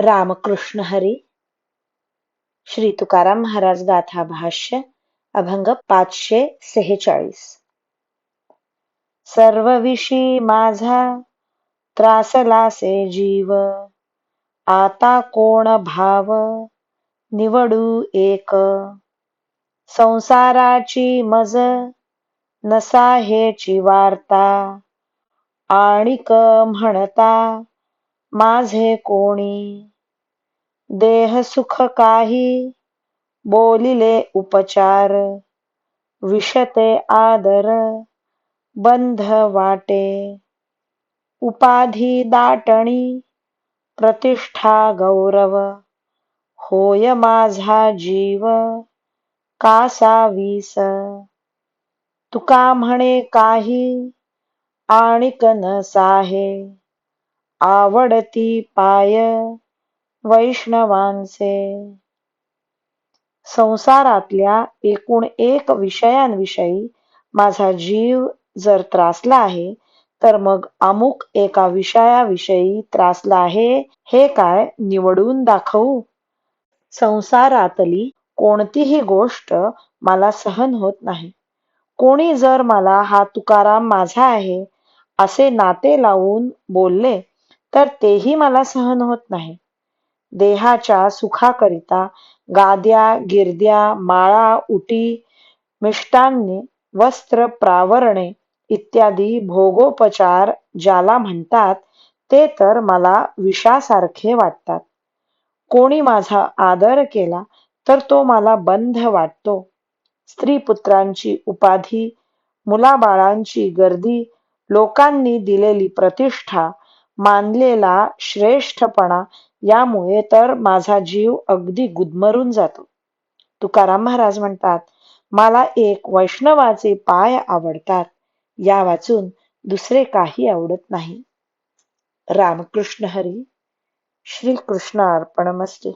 रामकृष्ण हरी. श्री तुकाराम महाराज गाथा भाष्य अभंग 546. सर्व विषी माझा त्रासलासे जीव, आता कोण भाव निवडू एक. संसाराची मज नसा हेची वार्ता, आणिक म्हणता माझे कोणी. देह सुख काही बोलिले उपचार, विषते आदर बंध वाटे. उपाधी दाटणी प्रतिष्ठा गौरव, होय माझा जीव कासा वीस. तुका म्हणे काही आणिक न साहे, आवडती पाय वैष्णवांचे. संसारातल्या एकूण एक विषयांविषयी माझा जीव जर त्रासला आहे, तर मग अमुक एका विषयाविषयी त्रासला आहे हे काय निवडून दाखवू? संसारातली कोणतीही गोष्ट मला सहन होत नाही. कोणी जर मला हा तुकाराम माझा आहे असे नाते लावून बोलले, तर तेही मला सहन होत नाही. देहाच्या सुखाकरिता गाद्या गिरद्या माळा उटी मिष्टान्ने वस्त्र प्रावरणे इत्यादी भोगोपचार ज्याला म्हणतात, ते तर मला विषासारखे वाटतात. कोणी माझा आदर केला तर तो मला बंध वाटतो. स्त्री पुत्रांची उपाधी, मुलाबाळांची गर्दी, लोकांनी दिलेली प्रतिष्ठा, मानलेला श्रेष्ठपणा यामुळे तर माझा जीव अगदी गुदमरून जातो. तुकाराम महाराज म्हणतात, मला एक वैष्णवाचे पाय आवडतात, या वाचून दुसरे काही आवडत नाही. रामकृष्ण हरी. श्री कृष्ण अर्पणमस्तु.